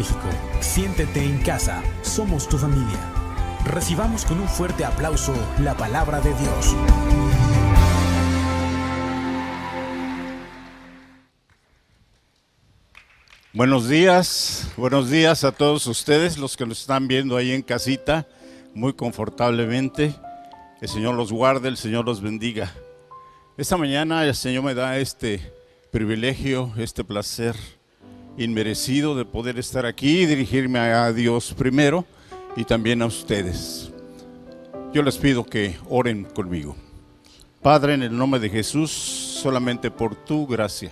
México. Siéntete en casa, somos tu familia. Recibamos con un fuerte aplauso la palabra de Dios. Buenos días a todos ustedes, los que nos están viendo ahí en casita, muy confortablemente. El Señor los guarde, el Señor los bendiga. Esta mañana el Señor me da este privilegio, este placer inmerecido de poder estar aquí y dirigirme a Dios primero y también a ustedes. Yo les pido que oren conmigo. Padre, en el nombre de Jesús, solamente por tu gracia,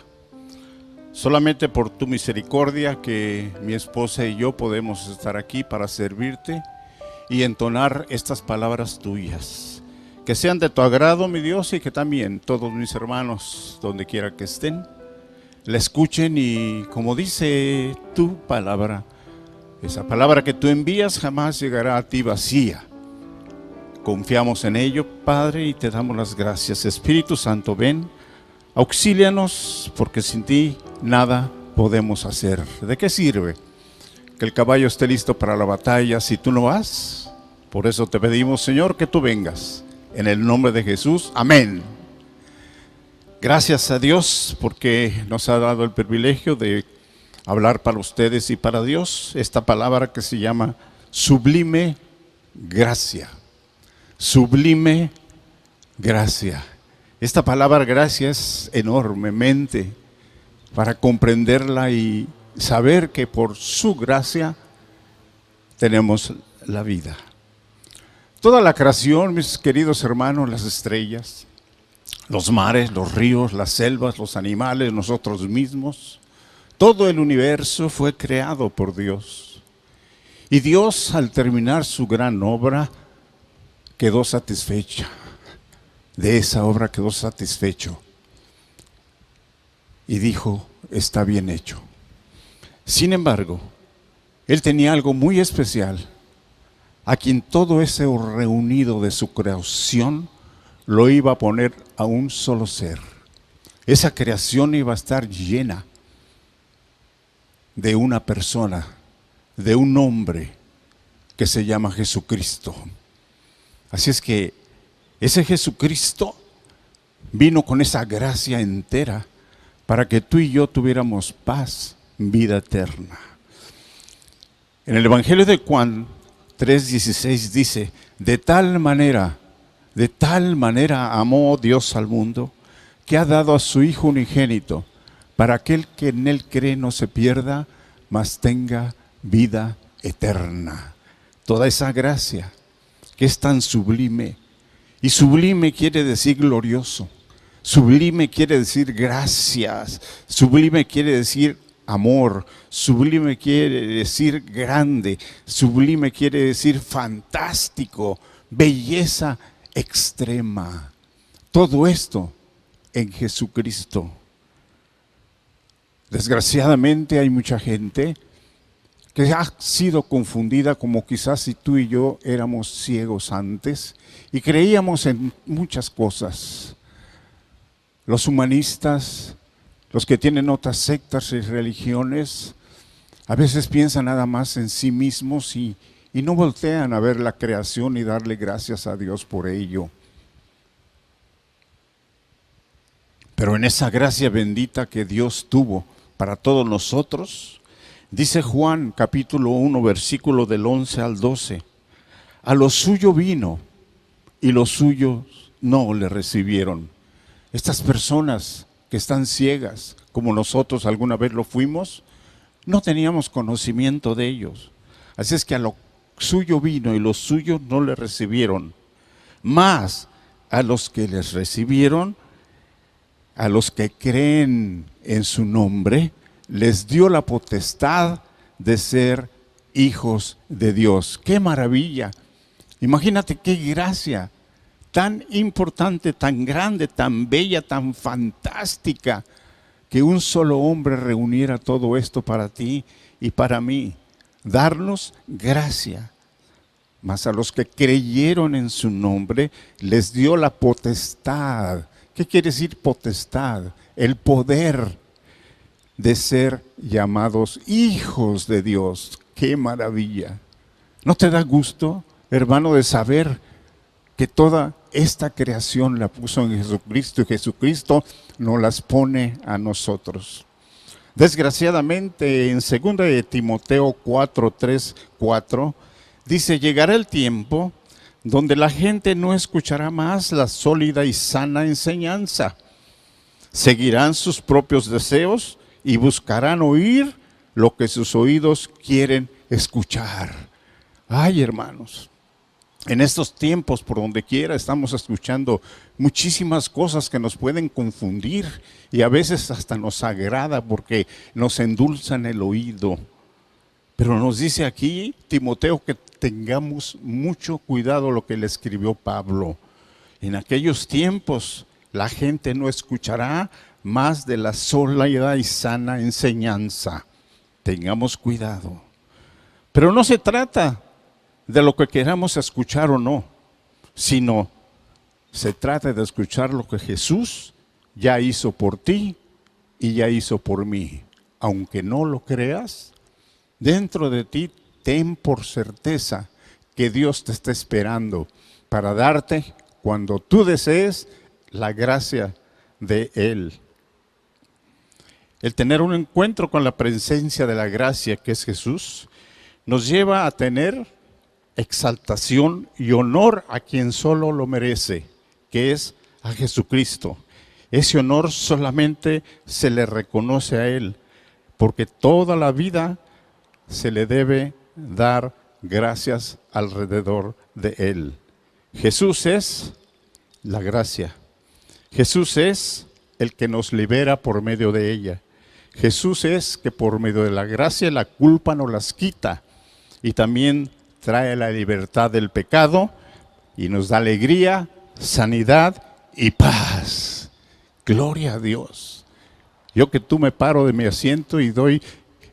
solamente por tu misericordia, que mi esposa y yo podemos estar aquí para servirte y entonar estas palabras tuyas. Que sean de tu agrado, mi Dios, y que también todos mis hermanos, donde quiera que estén, la escuchen y, como dice tu palabra, esa palabra que tú envías jamás llegará a ti vacía. Confiamos en ello, Padre, y te damos las gracias. Espíritu Santo, ven, auxílianos, porque sin ti nada podemos hacer. ¿De qué sirve que el caballo esté listo para la batalla si tú no vas? Por eso te pedimos, Señor, que tú vengas. En el nombre de Jesús, amén. Gracias a Dios porque nos ha dado el privilegio de hablar para ustedes y para Dios esta palabra que se llama sublime gracia. Sublime gracia. Esta palabra gracia es enormemente para comprenderla y saber que por su gracia tenemos la vida. Toda la creación, mis queridos hermanos, las estrellas, los mares, los ríos, las selvas, los animales, nosotros mismos, todo el universo fue creado por Dios. Y Dios, al terminar su gran obra, quedó satisfecha. De esa obra quedó satisfecho. Y dijo, está bien hecho. Sin embargo, Él tenía algo muy especial, a quien todo ese reunido de su creación lo iba a poner a un solo ser. Esa creación iba a estar llena de una persona, de un hombre que se llama Jesucristo. Así es que ese Jesucristo vino con esa gracia entera para que tú y yo tuviéramos paz, vida eterna. En el Evangelio de Juan 3:16 dice, de tal manera amó Dios al mundo, que ha dado a su Hijo unigénito, para aquel que en Él cree no se pierda, mas tenga vida eterna. Toda esa gracia que es tan sublime, y sublime quiere decir glorioso, sublime quiere decir gracias, sublime quiere decir amor, sublime quiere decir grande, sublime quiere decir fantástico, belleza extrema. Todo esto en Jesucristo. Desgraciadamente hay mucha gente que ha sido confundida, como quizás si tú y yo éramos ciegos antes y creíamos en muchas cosas. Los humanistas, los que tienen otras sectas y religiones, a veces piensan nada más en sí mismos y no voltean a ver la creación y darle gracias a Dios por ello. Pero en esa gracia bendita que Dios tuvo para todos nosotros, dice Juan capítulo 1, versículo del 11 al 12, a lo suyo vino y los suyos no le recibieron. Estas personas que están ciegas, como nosotros alguna vez lo fuimos, no teníamos conocimiento de ellos. Así es que a lo suyo vino y los suyos no le recibieron. Mas a los que les recibieron, a los que creen en su nombre, les dio la potestad de ser hijos de Dios. ¡Qué maravilla! Imagínate qué gracia tan importante, tan grande, tan bella, tan fantástica, que un solo hombre reuniera todo esto para ti y para mí. Darnos gracia. Mas a los que creyeron en su nombre, les dio la potestad. ¿Qué quiere decir potestad? El poder de ser llamados hijos de Dios. ¡Qué maravilla! ¿No te da gusto, hermano, de saber que toda esta creación la puso en Jesucristo y Jesucristo nos las pone a nosotros? Desgraciadamente, en 2 de Timoteo 4:3-4, dice: llegará el tiempo donde la gente no escuchará más la sólida y sana enseñanza. Seguirán sus propios deseos y buscarán oír lo que sus oídos quieren escuchar. Ay, hermanos, en estos tiempos, por donde quiera, estamos escuchando muchísimas cosas que nos pueden confundir y a veces hasta nos agrada porque nos endulzan el oído. Pero nos dice aquí Timoteo que tengamos mucho cuidado lo que le escribió Pablo. En aquellos tiempos la gente no escuchará más de la sólida y sana enseñanza. Tengamos cuidado. Pero no se trata de lo que queramos escuchar o no, sino se trata de escuchar lo que Jesús ya hizo por ti y ya hizo por mí. Aunque no lo creas, dentro de ti ten por certeza que Dios te está esperando para darte, cuando tú desees, la gracia de Él. El tener un encuentro con la presencia de la gracia, que es Jesús, nos lleva a tener exaltación y honor a quien solo lo merece, que es a Jesucristo. Ese honor solamente se le reconoce a Él, porque toda la vida se le debe dar gracias alrededor de Él. Jesús es la gracia. Jesús es el que nos libera por medio de ella. Jesús es que por medio de la gracia la culpa nos las quita y también trae la libertad del pecado y nos da alegría, sanidad y paz. Gloria a Dios. Yo que tú me paro de mi asiento y doy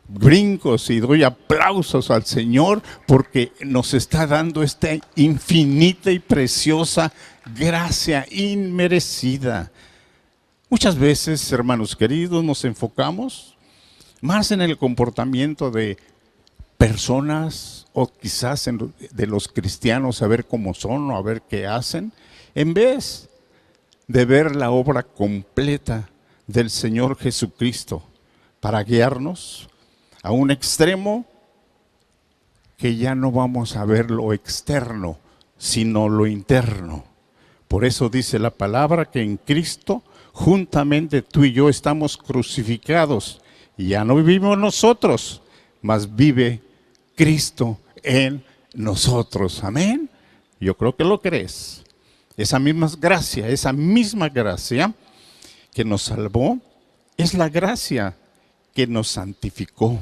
brincos y doy aplausos al Señor porque nos está dando esta infinita y preciosa gracia inmerecida. Muchas veces, hermanos queridos, nos enfocamos más en el comportamiento de personas o quizás de los cristianos, a ver cómo son o a ver qué hacen, en vez de ver la obra completa del Señor Jesucristo para guiarnos a un extremo que ya no vamos a ver lo externo, sino lo interno. Por eso dice la palabra que en Cristo, juntamente tú y yo estamos crucificados. Y ya no vivimos nosotros, mas vive Cristo en nosotros. Amén. Yo creo que lo crees. Esa misma gracia que nos salvó, es la gracia que nos santificó.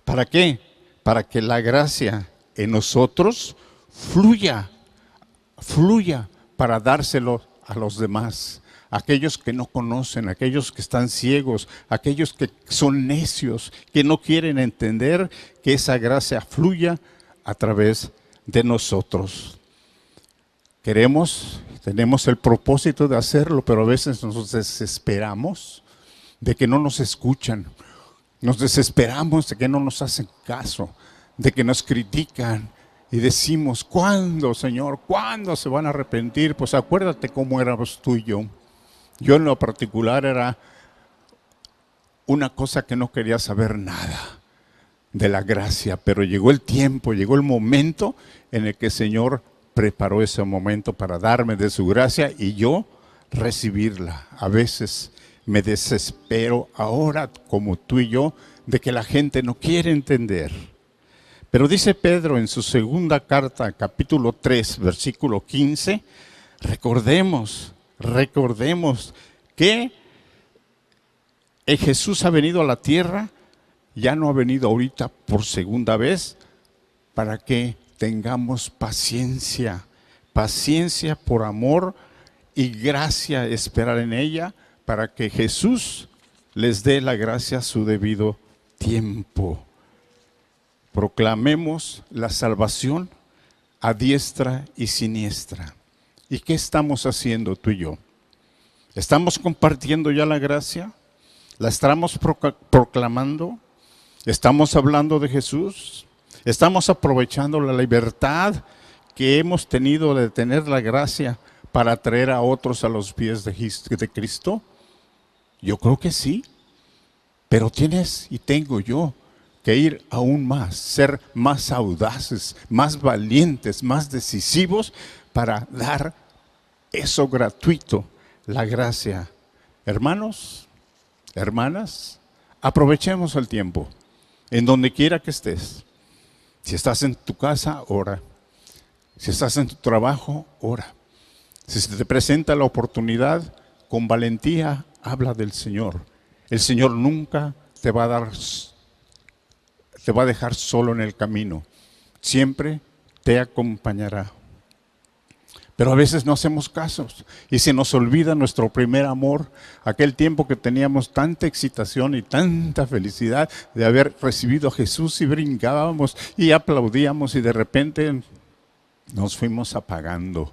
¿Para qué? Para que la gracia en nosotros fluya para dárselo a los demás, aquellos que no conocen, aquellos que están ciegos, aquellos que son necios, que no quieren entender que esa gracia fluya a través de nosotros. Tenemos el propósito de hacerlo, pero a veces nos desesperamos de que no nos escuchan, nos desesperamos de que no nos hacen caso, de que nos critican y decimos: ¿cuándo, Señor? ¿Cuándo se van a arrepentir? Pues acuérdate cómo éramos tú y yo. Yo en lo particular era una cosa que no quería saber nada de la gracia, pero llegó el tiempo, llegó el momento en el que el Señor preparó ese momento para darme de su gracia y yo recibirla. A veces me desespero ahora, como tú y yo, de que la gente no quiere entender. Pero dice Pedro en su segunda carta, capítulo 3, versículo 15, recordemos que Jesús ha venido a la tierra, ya no ha venido ahorita por segunda vez, para que tengamos paciencia por amor y gracia, esperar en ella, para que Jesús les dé la gracia a su debido tiempo. Proclamemos la salvación a diestra y siniestra. ¿Y qué estamos haciendo tú y yo? ¿Estamos compartiendo ya la gracia? ¿La estamos proclamando? ¿Estamos hablando de Jesús? ¿Estamos aprovechando la libertad que hemos tenido de tener la gracia para traer a otros a los pies de Cristo? Yo creo que sí, pero tienes y tengo yo que ir aún más, ser más audaces, más valientes, más decisivos para dar eso gratuito, la gracia. Hermanos, hermanas, aprovechemos el tiempo, en donde quiera que estés. Si estás en tu casa, ora. Si estás en tu trabajo, ora. Si se te presenta la oportunidad, con valentía habla del Señor. El Señor nunca te va a dejar solo en el camino. Siempre te acompañará. Pero a veces no hacemos casos y se nos olvida nuestro primer amor, aquel tiempo que teníamos tanta excitación y tanta felicidad de haber recibido a Jesús y brincábamos y aplaudíamos y de repente nos fuimos apagando.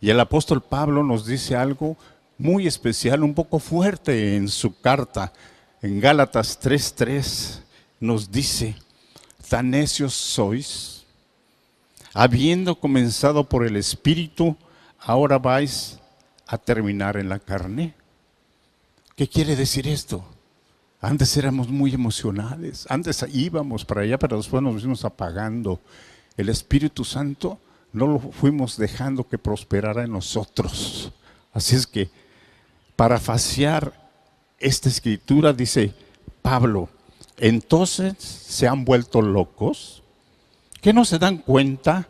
Y el apóstol Pablo nos dice algo muy especial, un poco fuerte en su carta, en Gálatas 3:3, nos dice: tan necios sois, habiendo comenzado por el Espíritu, ahora vais a terminar en la carne. ¿Qué quiere decir esto? Antes éramos muy emocionales, antes íbamos para allá, pero después nos fuimos apagando. El Espíritu Santo no lo fuimos dejando que prosperara en nosotros. Así es que, para faciar esta escritura, dice Pablo: entonces se han vuelto locos, que no se dan cuenta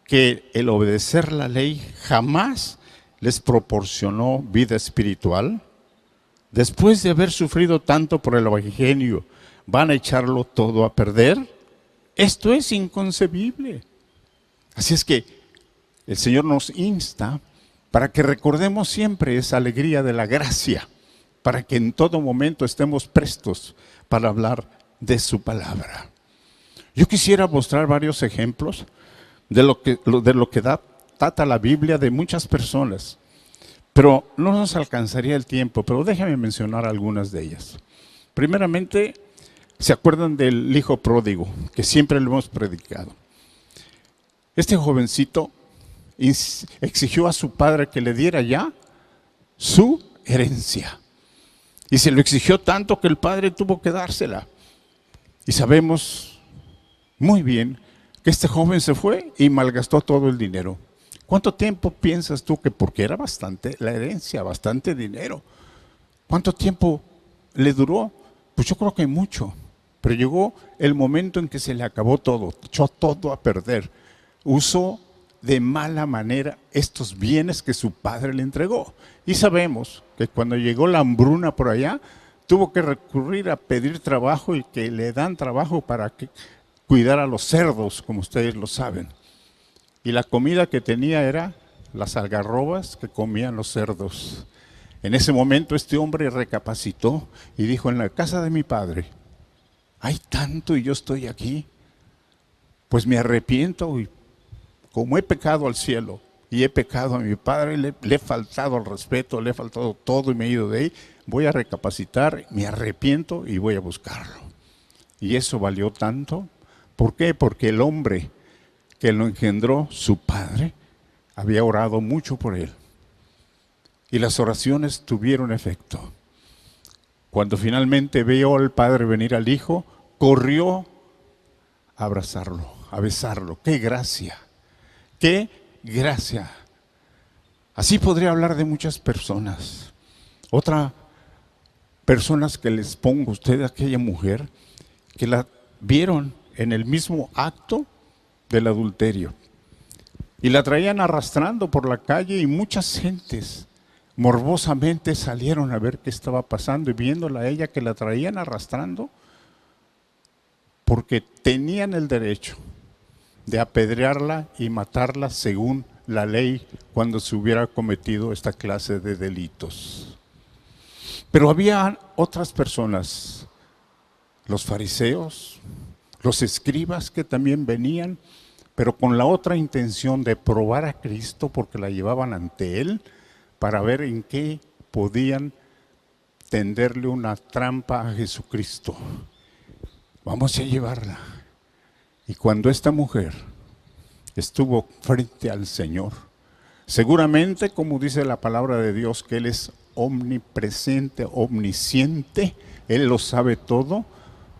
que el obedecer la ley jamás les proporcionó vida espiritual. Después de haber sufrido tanto por el evangelio, ¿van a echarlo todo a perder? Esto es inconcebible. Así es que el Señor nos insta para que recordemos siempre esa alegría de la gracia, para que en todo momento estemos prestos para hablar de su palabra. Yo quisiera mostrar varios ejemplos de lo que trata la Biblia de muchas personas, pero no nos alcanzaría el tiempo, pero déjame mencionar algunas de ellas. Primeramente, ¿se acuerdan del hijo pródigo, que siempre lo hemos predicado? Este jovencito exigió a su padre que le diera ya su herencia, y se lo exigió tanto que el padre tuvo que dársela. Y sabemos muy bien que este joven se fue y malgastó todo el dinero. ¿Cuánto tiempo piensas tú que, porque era bastante la herencia, bastante dinero, cuánto tiempo le duró? Pues yo creo que mucho, pero llegó el momento en que se le acabó todo, echó todo a perder. Usó de mala manera estos bienes que su padre le entregó. Y sabemos que cuando llegó la hambruna por allá, tuvo que recurrir a pedir trabajo, y que le dan trabajo para cuidar a los cerdos, como ustedes lo saben. Y la comida que tenía era las algarrobas que comían los cerdos. En ese momento este hombre recapacitó y dijo: en la casa de mi padre hay tanto y yo estoy aquí. Pues me arrepiento, y como he pecado al cielo y he pecado a mi padre, le he faltado al respeto, le he faltado todo y me he ido de ahí, voy a recapacitar, me arrepiento y voy a buscarlo. Y eso valió tanto. ¿Por qué? Porque el hombre que lo engendró, su padre, había orado mucho por él. Y las oraciones tuvieron efecto. Cuando finalmente vio al padre venir al hijo, corrió a abrazarlo, a besarlo. ¡Qué gracia! ¡Qué gracia! Así podría hablar de muchas personas. Otra personas que les pongo a usted, aquella mujer que la vieron en el mismo acto del adulterio y la traían arrastrando por la calle, y muchas gentes morbosamente salieron a ver qué estaba pasando, y viéndola a ella que la traían arrastrando, porque tenían el derecho de apedrearla y matarla según la ley cuando se hubiera cometido esta clase de delitos. Pero había otras personas, los fariseos, los escribas, que también venían, pero con la otra intención de probar a Cristo, porque la llevaban ante él para ver en qué podían tenderle una trampa a Jesucristo. Vamos a llevarla. Y cuando esta mujer estuvo frente al Señor, seguramente, como dice la palabra de Dios, que Él es omnipresente, omnisciente, Él lo sabe todo,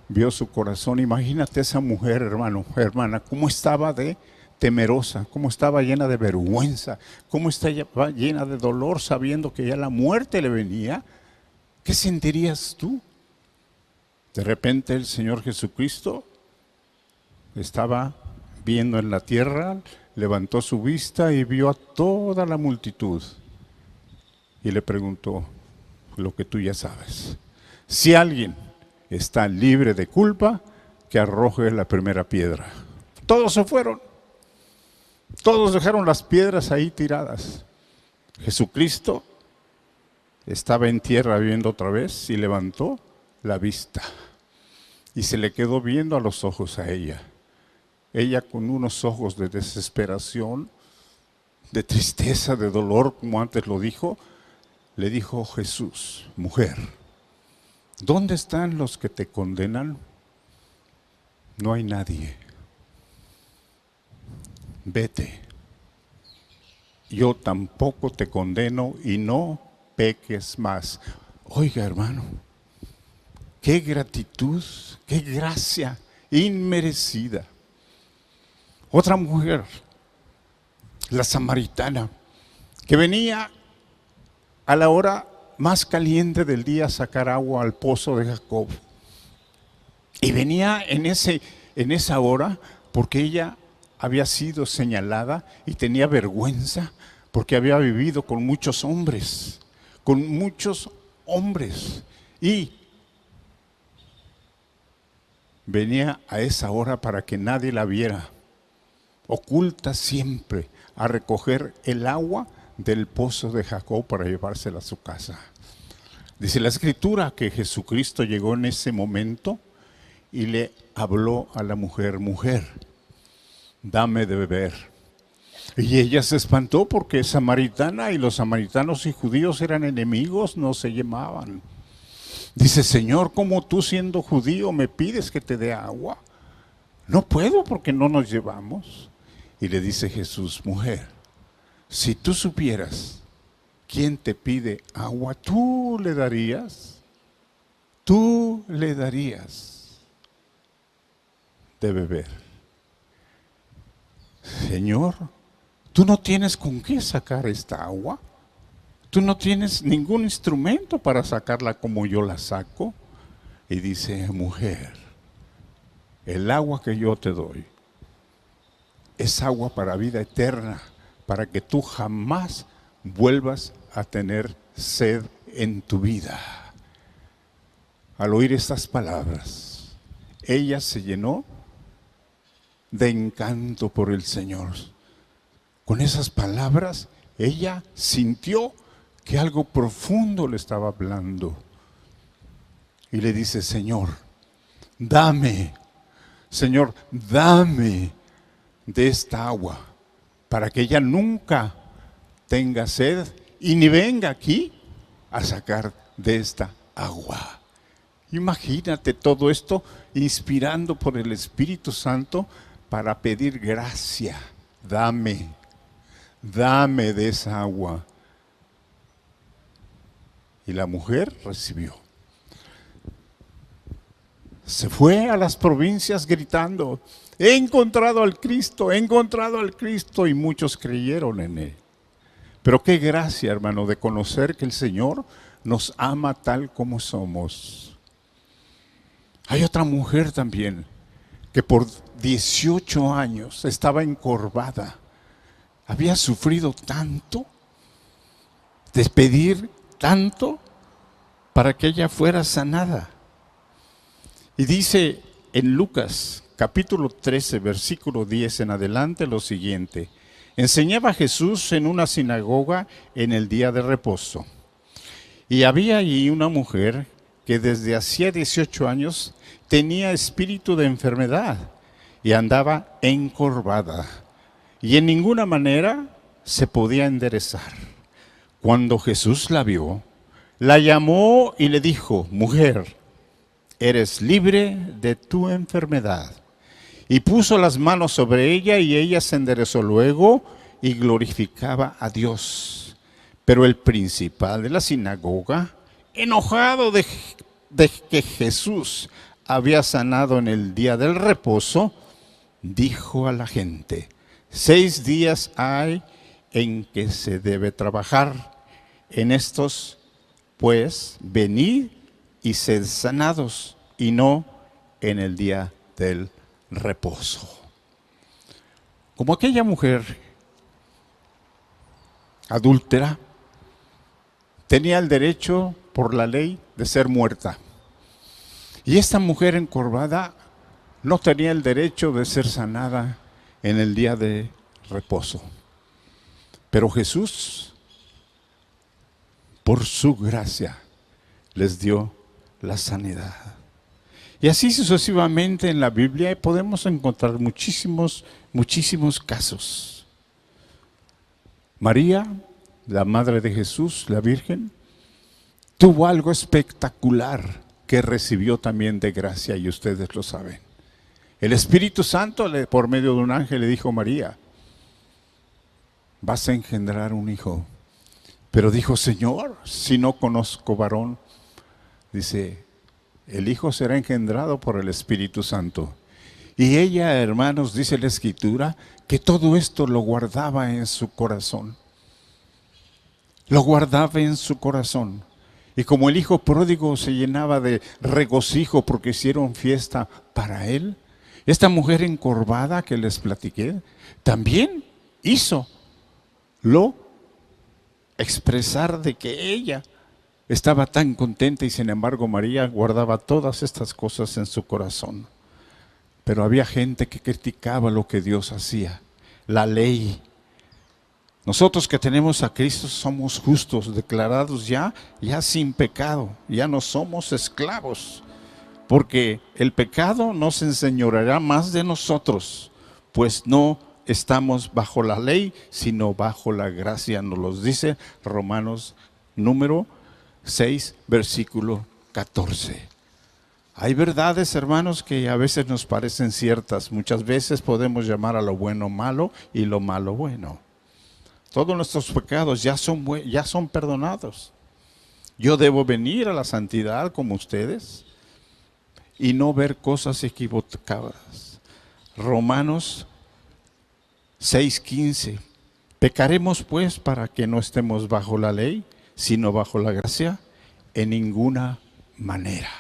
vio su corazón. Imagínate esa mujer, hermano, hermana, cómo estaba de temerosa, cómo estaba llena de vergüenza, cómo estaba llena de dolor sabiendo que ya la muerte le venía. ¿Qué sentirías tú? De repente el Señor Jesucristo estaba viendo en la tierra, levantó su vista y vio a toda la multitud y le preguntó lo que tú ya sabes: si alguien está libre de culpa, que arroje la primera piedra. Todos se fueron, todos dejaron las piedras ahí tiradas. Jesucristo estaba en tierra viendo otra vez y levantó la vista y se le quedó viendo a los ojos a ella. Ella, con unos ojos de desesperación, de tristeza, de dolor, como antes lo dijo, le dijo: Jesús, mujer, ¿dónde están los que te condenan? No hay nadie. Vete. Yo tampoco te condeno y no peques más. Oiga, hermano, qué gratitud, qué gracia inmerecida. Otra mujer, la samaritana, que venía a la hora más caliente del día a sacar agua al pozo de Jacob. Y venía en esa hora porque ella había sido señalada y tenía vergüenza porque había vivido con muchos hombres, y venía a esa hora para que nadie la viera, oculta siempre, a recoger el agua del pozo de Jacob para llevársela a su casa. Dice la Escritura que Jesucristo llegó en ese momento y le habló a la mujer: mujer, dame de beber. Y ella se espantó porque es samaritana y los samaritanos y judíos eran enemigos, no se llamaban. Dice: Señor, ¿cómo tú siendo judío me pides que te dé agua? No puedo porque no nos llevamos. Y le dice Jesús: mujer, si tú supieras quién te pide agua, tú le darías de beber. Señor, tú no tienes con qué sacar esta agua. Tú no tienes ningún instrumento para sacarla como yo la saco. Y dice: mujer, el agua que yo te doy es agua para vida eterna, para que tú jamás vuelvas a tener sed en tu vida. Al oír estas palabras, ella se llenó de encanto por el Señor. Con esas palabras, ella sintió que algo profundo le estaba hablando. Y le dice: Señor, dame de esta agua, para que ella nunca tenga sed y ni venga aquí a sacar de esta agua. Imagínate todo esto inspirando por el Espíritu Santo para pedir gracia. Dame de esa agua. Y la mujer recibió. Se fue a las provincias gritando: he encontrado al Cristo, y muchos creyeron en él. Pero qué gracia, hermano, de conocer que el Señor nos ama tal como somos. Hay otra mujer también que por 18 años estaba encorvada. Había sufrido tanto, de pedir tanto para que ella fuera sanada. Y dice en Lucas capítulo 13, versículo 10 en adelante lo siguiente: enseñaba Jesús en una sinagoga en el día de reposo. Y había allí una mujer que desde hacía 18 años tenía espíritu de enfermedad y andaba encorvada, y en ninguna manera se podía enderezar. Cuando Jesús la vio, La llamó y le dijo: mujer, eres libre de tu enfermedad. Y puso las manos sobre ella y ella se enderezó luego y glorificaba a Dios. Pero el principal de la sinagoga, enojado de que Jesús había sanado en el día del reposo, dijo a la gente: 6 días hay en que se debe trabajar. En estos, pues, venid y sed sanados, y no en el día del reposo. Como aquella mujer adúltera tenía el derecho por la ley de ser muerta, y esta mujer encorvada no tenía el derecho de ser sanada en el día de reposo. Pero Jesús, por su gracia, les dio la sanidad. Y así sucesivamente en la Biblia podemos encontrar muchísimos casos. María, la madre de Jesús, la Virgen, tuvo algo espectacular que recibió también de gracia, y ustedes lo saben. El Espíritu Santo, por medio de un ángel, le dijo: María, vas a engendrar un hijo. Pero dijo: Señor, si no conozco varón. Dice: el hijo será engendrado por el Espíritu Santo. Y ella, hermanos, dice la Escritura, que todo esto lo guardaba en su corazón. Lo guardaba en su corazón. Y como el hijo pródigo se llenaba de regocijo porque hicieron fiesta para él, esta mujer encorvada que les platiqué también hizo lo expresar de que ella estaba tan contenta, y sin embargo María guardaba todas estas cosas en su corazón. Pero había gente que criticaba lo que Dios hacía, la ley. Nosotros que tenemos a Cristo somos justos, declarados ya sin pecado, ya no somos esclavos, porque el pecado no se enseñoreará más de nosotros, pues no estamos bajo la ley, sino bajo la gracia, nos lo dice Romanos número 6, versículo 14. Hay verdades, hermanos, que a veces nos parecen ciertas. Muchas veces podemos llamar a lo bueno malo y lo malo bueno. Todos nuestros pecados ya son perdonados. Yo debo venir a la santidad como ustedes y no ver cosas equivocadas. Romanos 6:15. ¿Pecaremos pues para que no estemos bajo la ley, sino bajo la gracia? En ninguna manera.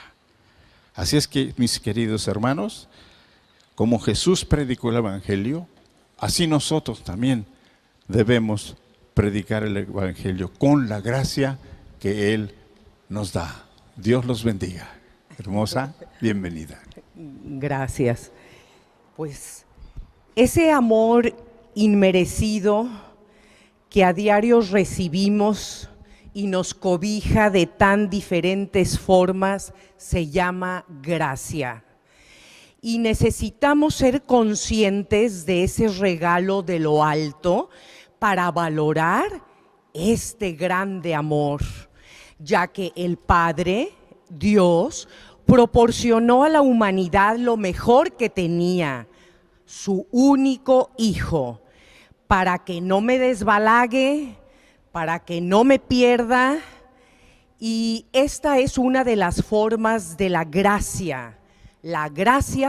Así es que, mis queridos hermanos, como Jesús predicó el Evangelio, así nosotros también debemos predicar el Evangelio con la gracia que Él nos da. Dios los bendiga. Hermosa, bienvenida. Gracias. Pues ese amor inmerecido que a diario recibimos y nos cobija de tan diferentes formas se llama gracia. Y necesitamos ser conscientes de ese regalo de lo alto para valorar este grande amor, ya que el Padre, Dios, proporcionó a la humanidad lo mejor que tenía, su único Hijo, para que no me desbalague, para que no me pierda. Y esta es una de las formas de la gracia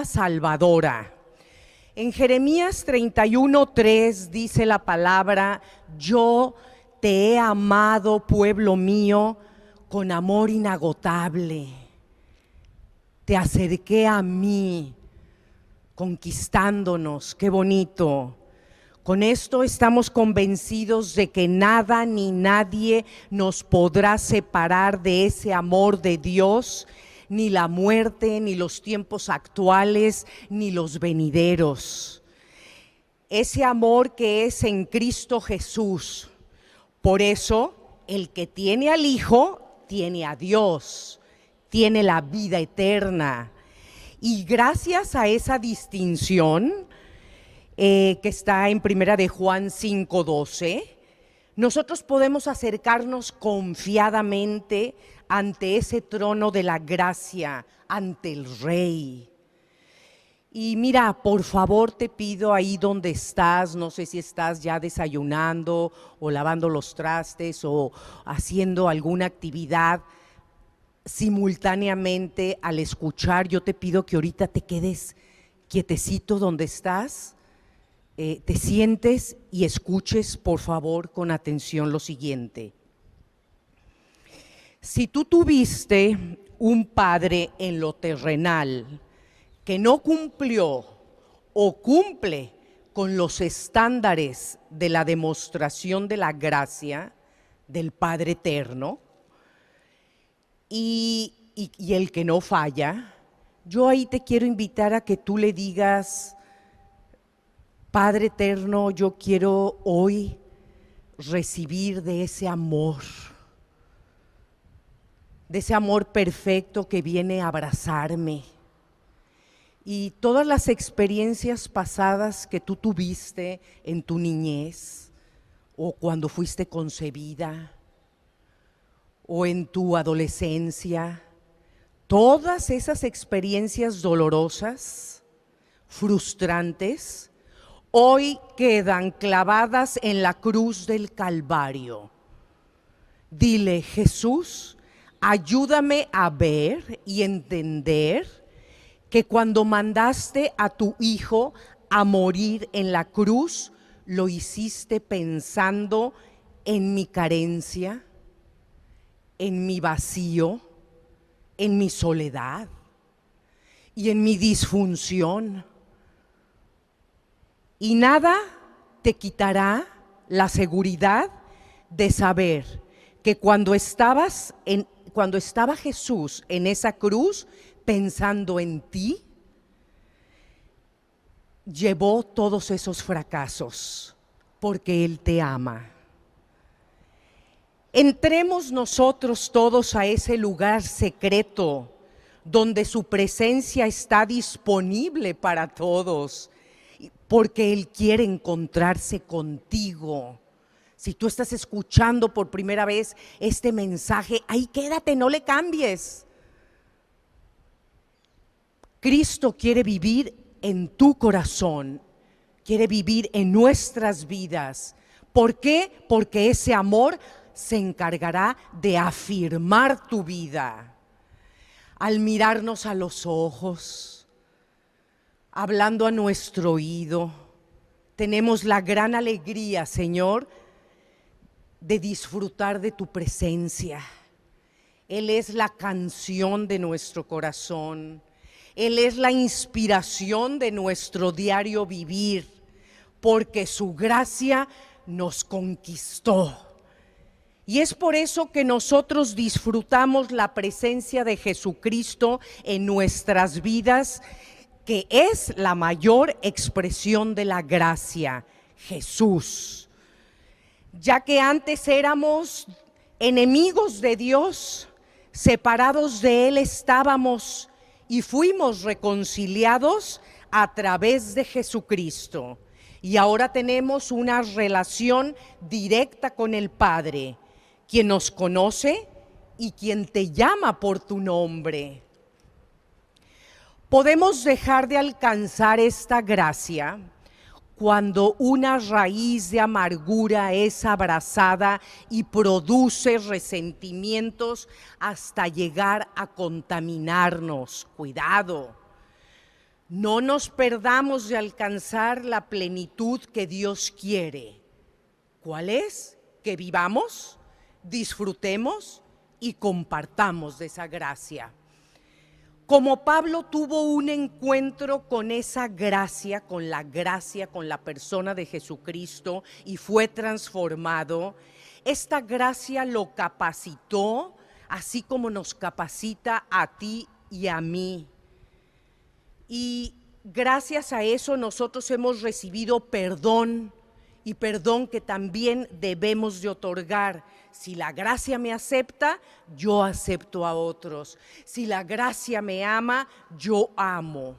salvadora. En Jeremías 31:3 dice la palabra: yo te he amado, pueblo mío, con amor inagotable. Te acerqué a mí, conquistándonos. Qué bonito. Con esto estamos convencidos de que nada ni nadie nos podrá separar de ese amor de Dios, ni la muerte, ni los tiempos actuales, ni los venideros. Ese amor que es en Cristo Jesús. Por eso, el que tiene al Hijo, tiene a Dios, tiene la vida eterna. Y gracias a esa distinción, que está en 1 de Juan 5:12, nosotros podemos acercarnos confiadamente ante ese trono de la gracia, ante el Rey. Y mira, por favor te pido ahí donde estás, no sé si estás ya desayunando o lavando los trastes o haciendo alguna actividad simultáneamente al escuchar, yo te pido que ahorita te quedes quietecito donde estás, te sientes y escuches por favor con atención lo siguiente. Si tú tuviste un padre en lo terrenal que no cumplió o cumple con los estándares de la demostración de la gracia del Padre Eterno y el que no falla, yo ahí te quiero invitar a que tú le digas: Padre Eterno, yo quiero hoy recibir de ese amor perfecto que viene a abrazarme. Y todas las experiencias pasadas que tú tuviste en tu niñez, o cuando fuiste concebida, o en tu adolescencia, todas esas experiencias dolorosas, frustrantes, hoy quedan clavadas en la cruz del Calvario. Dile: Jesús, ayúdame a ver y entender que cuando mandaste a tu Hijo a morir en la cruz, lo hiciste pensando en mi carencia, en mi vacío, en mi soledad y en mi disfunción. Y nada te quitará la seguridad de saber que cuando estaba Jesús en esa cruz pensando en ti, llevó todos esos fracasos porque Él te ama. Entremos nosotros todos a ese lugar secreto donde su presencia está disponible para todos, porque Él quiere encontrarse contigo. Si tú estás escuchando por primera vez este mensaje, ahí quédate, no le cambies. Cristo quiere vivir en tu corazón, quiere vivir en nuestras vidas. ¿Por qué? Porque ese amor se encargará de afirmar tu vida. Al mirarnos a los ojos, hablando a nuestro oído, tenemos la gran alegría, Señor, de disfrutar de tu presencia. Él es la canción de nuestro corazón. Él es la inspiración de nuestro diario vivir, porque su gracia nos conquistó. Y es por eso que nosotros disfrutamos la presencia de Jesucristo en nuestras vidas, que es la mayor expresión de la gracia, Jesús. Ya que antes éramos enemigos de Dios, separados de Él estábamos, y fuimos reconciliados a través de Jesucristo. Y ahora tenemos una relación directa con el Padre, quien nos conoce y quien te llama por tu nombre. Podemos dejar de alcanzar esta gracia cuando una raíz de amargura es abrazada y produce resentimientos hasta llegar a contaminarnos. Cuidado, no nos perdamos de alcanzar la plenitud que Dios quiere. ¿Cuál es? Que vivamos, disfrutemos y compartamos de esa gracia. Como Pablo tuvo un encuentro con esa gracia, con la persona de Jesucristo y fue transformado, esta gracia lo capacitó, así como nos capacita a ti y a mí. Y gracias a eso nosotros hemos recibido perdón, y perdón que también debemos de otorgar. Si la gracia me acepta, yo acepto a otros. Si la gracia me ama, yo amo.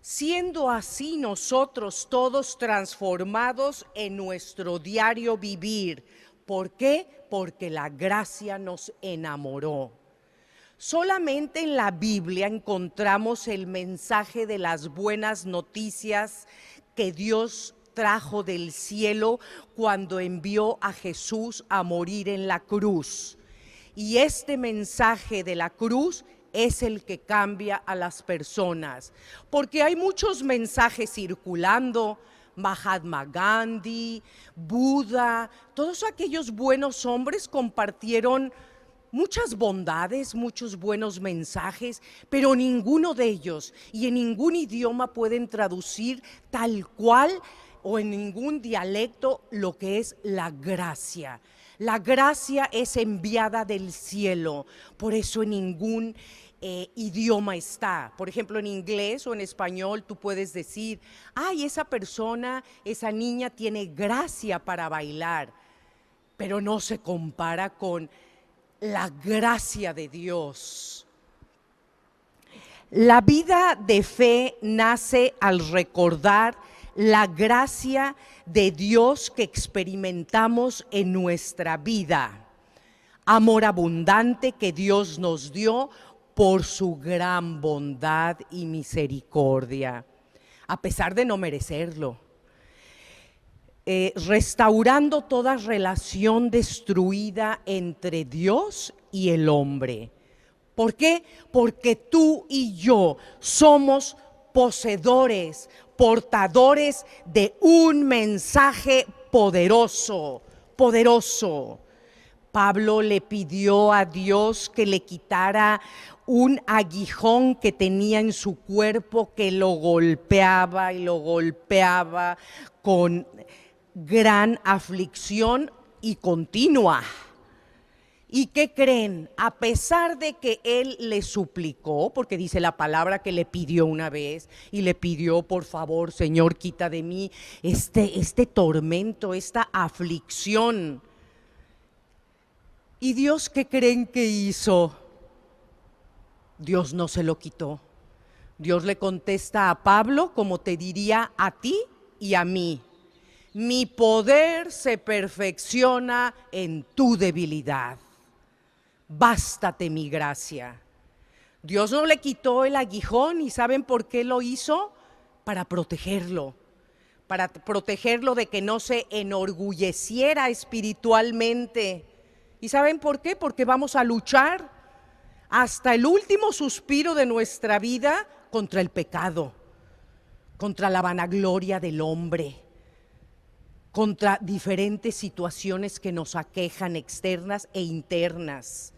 Siendo así nosotros todos transformados en nuestro diario vivir ¿Por qué? Porque la gracia nos enamoró. Solamente en la Biblia encontramos el mensaje de las buenas noticias que Dios trajo del cielo cuando envió a Jesús a morir en la cruz. Y este mensaje de la cruz es el que cambia a las personas, porque hay muchos mensajes circulando. Mahatma Gandhi, Buda, todos aquellos buenos hombres compartieron muchas bondades, muchos buenos mensajes, pero ninguno de ellos y en ningún idioma pueden traducir tal cual o en ningún dialecto lo que es la gracia. La gracia es enviada del cielo, por eso en ningún idioma está. Por ejemplo, en inglés o en español tú puedes decir, ay, esa persona, esa niña tiene gracia para bailar, pero no se compara con la gracia de Dios. La vida de fe nace al recordar la gracia de Dios que experimentamos en nuestra vida. Amor abundante que Dios nos dio por su gran bondad y misericordia, a pesar de no merecerlo. Restaurando toda relación destruida entre Dios y el hombre. ¿Por qué? Porque tú y yo somos poseedores, portadores de un mensaje poderoso, poderoso. Pablo le pidió a Dios que le quitara un aguijón que tenía en su cuerpo que lo golpeaba y lo golpeaba con gran aflicción y continua. ¿Y qué creen? A pesar de que él le suplicó, porque dice la palabra que le pidió una vez y le pidió, por favor, Señor, quita de mí este tormento, esta aflicción. ¿Y Dios qué creen que hizo? Dios no se lo quitó. Dios le contesta a Pablo como te diría a ti y a mí. Mi poder se perfecciona en tu debilidad. Bástate mi gracia. Dios no le quitó el aguijón, ¿y saben por qué lo hizo? Para protegerlo de que no se enorgulleciera espiritualmente. ¿Y saben por qué? Porque vamos a luchar hasta el último suspiro de nuestra vida contra el pecado, contra la vanagloria del hombre, contra diferentes situaciones que nos aquejan externas e internas.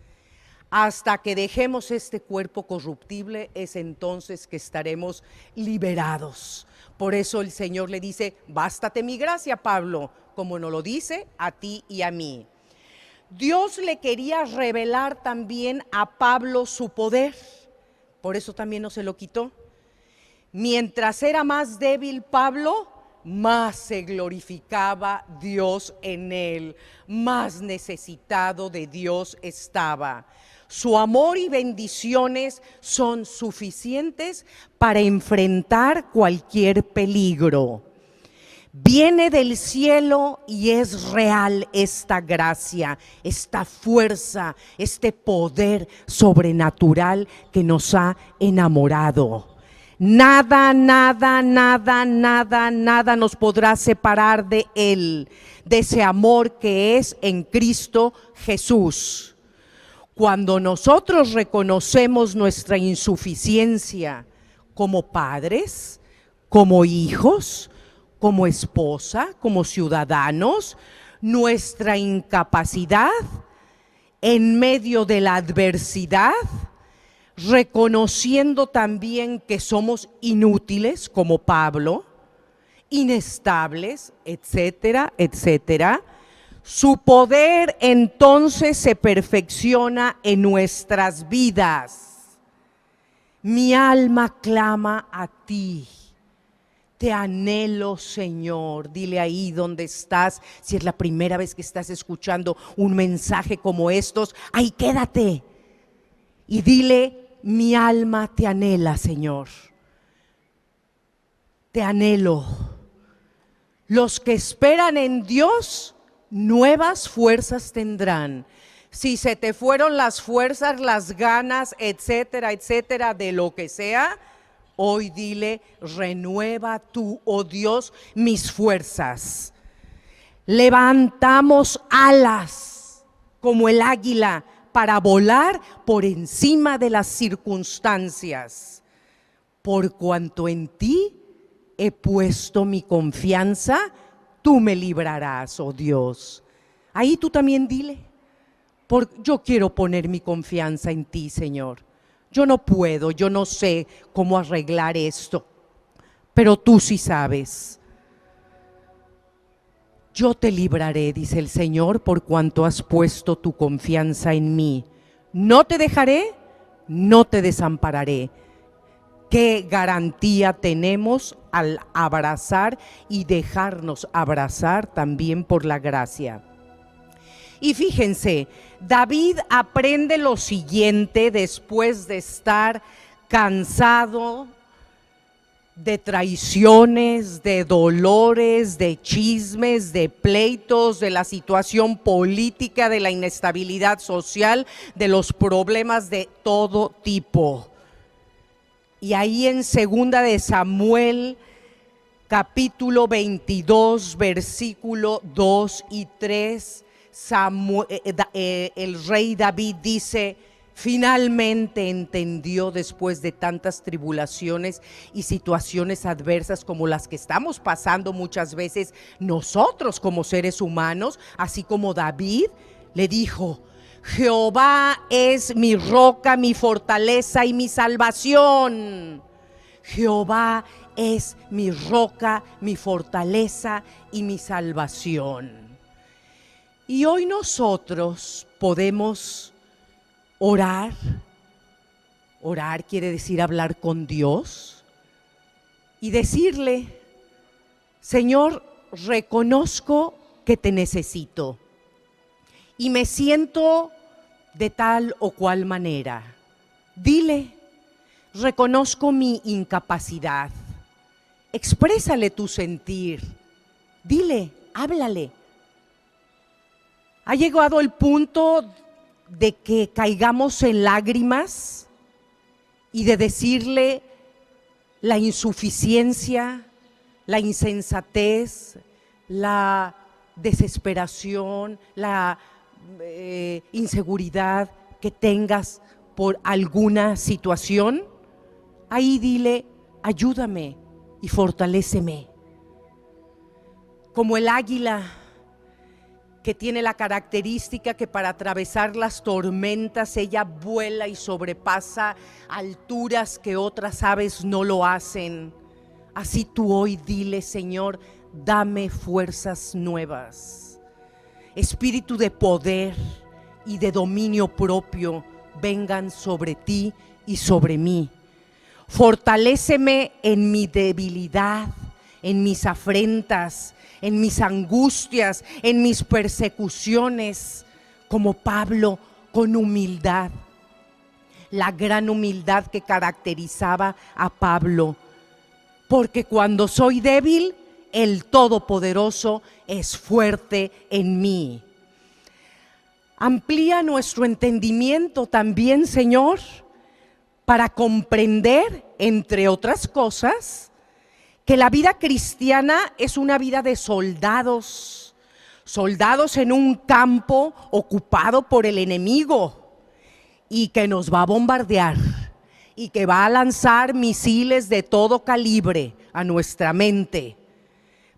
Hasta que dejemos este cuerpo corruptible es entonces que estaremos liberados. Por eso el Señor le dice, bástate mi gracia, Pablo, como nos lo dice a ti y a mí. Dios le quería revelar también a Pablo su poder, por eso también no se lo quitó. Mientras era más débil Pablo, más se glorificaba Dios en él, más necesitado de Dios estaba. Su amor y bendiciones son suficientes para enfrentar cualquier peligro. Viene del cielo y es real esta gracia, esta fuerza, este poder sobrenatural que nos ha enamorado. Nada, nada, nada, nada, nada nos podrá separar de Él, de ese amor que es en Cristo Jesús. Cuando nosotros reconocemos nuestra insuficiencia como padres, como hijos, como esposa, como ciudadanos, nuestra incapacidad en medio de la adversidad, reconociendo también que somos inútiles como Pablo, inestables, etcétera, etcétera. Su poder entonces se perfecciona en nuestras vidas. Mi alma clama a ti. Te anhelo, Señor. Dile ahí donde estás, si es la primera vez que estás escuchando un mensaje como estos, ahí quédate y dile, mi alma te anhela, Señor. Te anhelo. Los que esperan en Dios nuevas fuerzas tendrán. Si se te fueron las fuerzas, las ganas, etcétera, etcétera, de lo que sea, hoy dile, renueva tú, oh Dios, mis fuerzas. Levantamos alas como el águila para volar por encima de las circunstancias. Por cuanto en ti he puesto mi confianza, tú me librarás, oh Dios. Ahí tú también dile, yo quiero poner mi confianza en ti, Señor. Yo no puedo, yo no sé cómo arreglar esto, pero tú sí sabes. Yo te libraré, dice el Señor, por cuanto has puesto tu confianza en mí. No te dejaré, no te desampararé. ¿Qué garantía tenemos al abrazar y dejarnos abrazar también por la gracia? Y fíjense, David aprende lo siguiente después de estar cansado de traiciones, de dolores, de chismes, de pleitos, de la situación política, de la inestabilidad social, de los problemas de todo tipo. Y ahí en 2 de Samuel, capítulo 22, versículo 2 y 3, el rey David dice: finalmente entendió, después de tantas tribulaciones y situaciones adversas como las que estamos pasando muchas veces nosotros como seres humanos, así como David le dijo: Jehová es mi roca, mi fortaleza y mi salvación. Jehová es mi roca, mi fortaleza y mi salvación. Y hoy nosotros podemos orar. Orar quiere decir hablar con Dios y decirle: Señor, reconozco que te necesito y me siento de tal o cual manera. Dile: reconozco mi incapacidad. Exprésale tu sentir. Dile, háblale. Ha llegado el punto de que caigamos en lágrimas y de decirle la insuficiencia, la insensatez, la desesperación, la inseguridad que tengas por alguna situación. Ahí dile: ayúdame y fortaléceme. Como el águila, que tiene la característica que para atravesar las tormentas ella vuela y sobrepasa alturas que otras aves no lo hacen. Así tú hoy dile: Señor, dame fuerzas nuevas. Espíritu de poder y de dominio propio vengan sobre ti y sobre mí. Fortaléceme en mi debilidad, en mis afrentas, en mis angustias, en mis persecuciones, como Pablo, con humildad. La gran humildad que caracterizaba a Pablo, porque cuando soy débil, el Todopoderoso es fuerte en mí. Amplía nuestro entendimiento también, Señor, para comprender, entre otras cosas, que la vida cristiana es una vida de soldados, soldados en un campo ocupado por el enemigo y que nos va a bombardear y que va a lanzar misiles de todo calibre a nuestra mente.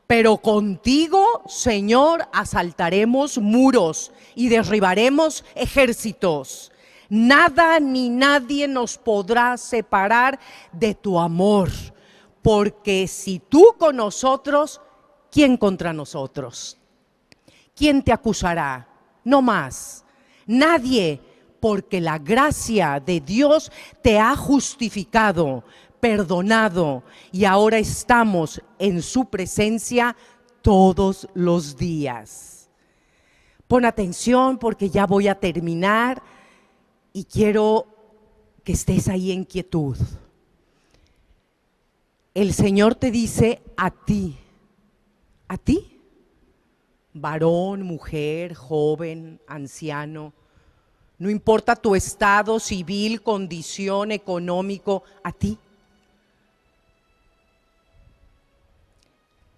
Pero contigo, Señor, asaltaremos muros y derribaremos ejércitos. Nada ni nadie nos podrá separar de tu amor. Porque si tú con nosotros, ¿quién contra nosotros? ¿Quién te acusará? No más. Nadie, porque la gracia de Dios te ha justificado, perdonado, y ahora estamos en su presencia todos los días. Pon atención, porque ya voy a terminar y quiero que estés ahí en quietud. El Señor te dice a ti, varón, mujer, joven, anciano, no importa tu estado civil, condición, económico, a ti.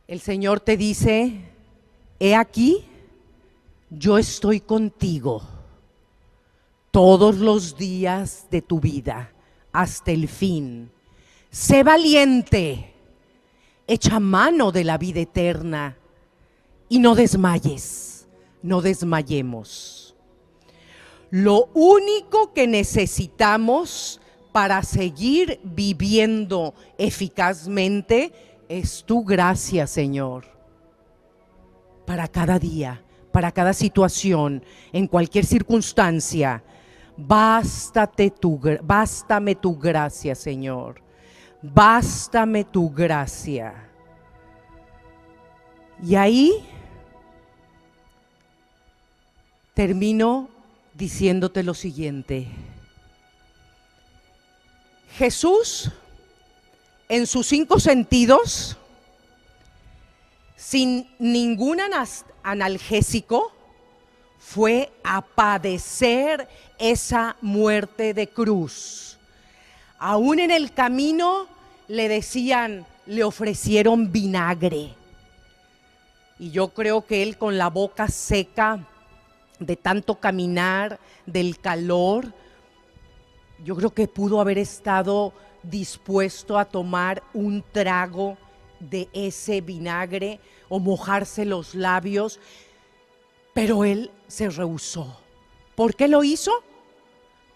El Señor te dice, he aquí, yo estoy contigo todos los días de tu vida hasta el fin. Sé valiente, echa mano de la vida eterna y no desmayes, no desmayemos. Lo único que necesitamos para seguir viviendo eficazmente es tu gracia, Señor, para cada día, para cada situación, en cualquier circunstancia. Bástame tu gracia, Señor. Bástame tu gracia. Y ahí termino diciéndote lo siguiente. Jesús, en sus 5 sentidos, sin ningún analgésico, fue a padecer esa muerte de cruz. Aún en el camino le decían, le ofrecieron vinagre. Y yo creo que él, con la boca seca de tanto caminar, del calor, yo creo que pudo haber estado dispuesto a tomar un trago de ese vinagre o mojarse los labios, pero él se rehusó. ¿Por qué lo hizo?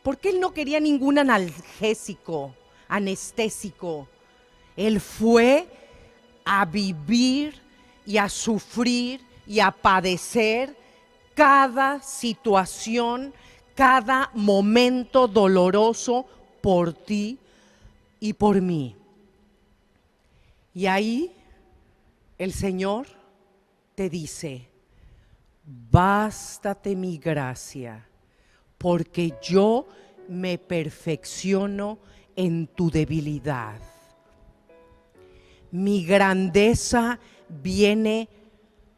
Porque él no quería ningún analgésico, anestésico. Él fue a vivir y a sufrir y a padecer cada situación, cada momento doloroso por ti y por mí. Y ahí el Señor te dice, bástate mi gracia, porque yo me perfecciono en tu debilidad. Mi grandeza viene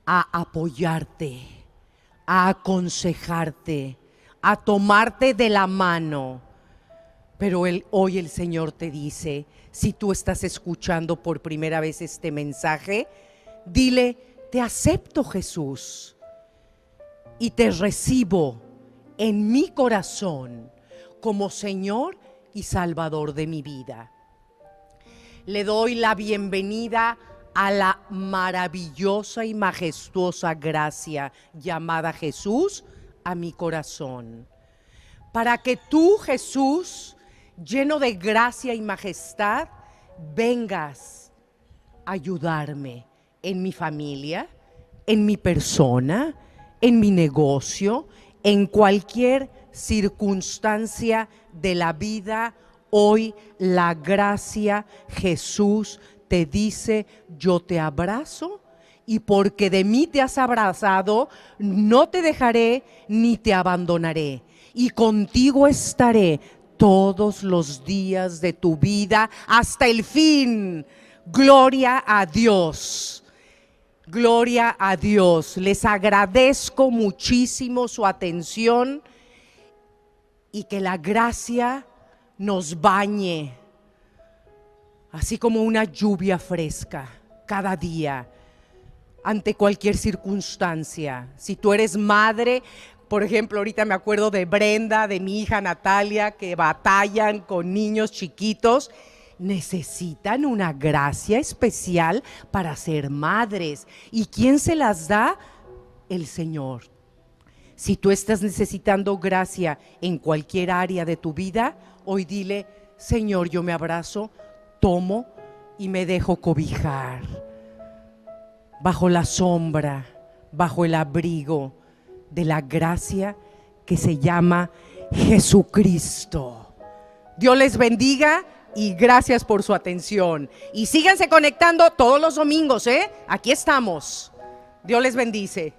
a apoyarte, a aconsejarte, a tomarte de la mano. Pero hoy el Señor te dice, si tú estás escuchando por primera vez este mensaje, dile, te acepto, Jesús, y te recibo en mi corazón como Señor y Salvador de mi vida. Le doy la bienvenida a la maravillosa y majestuosa gracia llamada Jesús a mi corazón, para que tú, Jesús, lleno de gracia y majestad, vengas a ayudarme en mi familia, en mi persona, en mi negocio, en cualquier circunstancia de la vida. Hoy la gracia, Jesús, te dice, yo te abrazo, y porque de mí te has abrazado, no te dejaré ni te abandonaré, y contigo estaré todos los días de tu vida hasta el fin. Gloria a Dios. Gloria a Dios. Les agradezco muchísimo su atención y que la gracia nos bañe, así como una lluvia fresca cada día, ante cualquier circunstancia. Si tú eres madre, por ejemplo, ahorita me acuerdo de Brenda, de mi hija Natalia, que batallan con niños chiquitos, necesitan una gracia especial para ser madres. ¿Y quién se las da? El Señor. Si tú estás necesitando gracia en cualquier área de tu vida, hoy dile, Señor, yo me abrazo, tomo y me dejo cobijar bajo la sombra, bajo el abrigo de la gracia que se llama Jesucristo. Dios les bendiga y gracias por su atención. Y síganse conectando todos los domingos, Aquí estamos. Dios les bendice.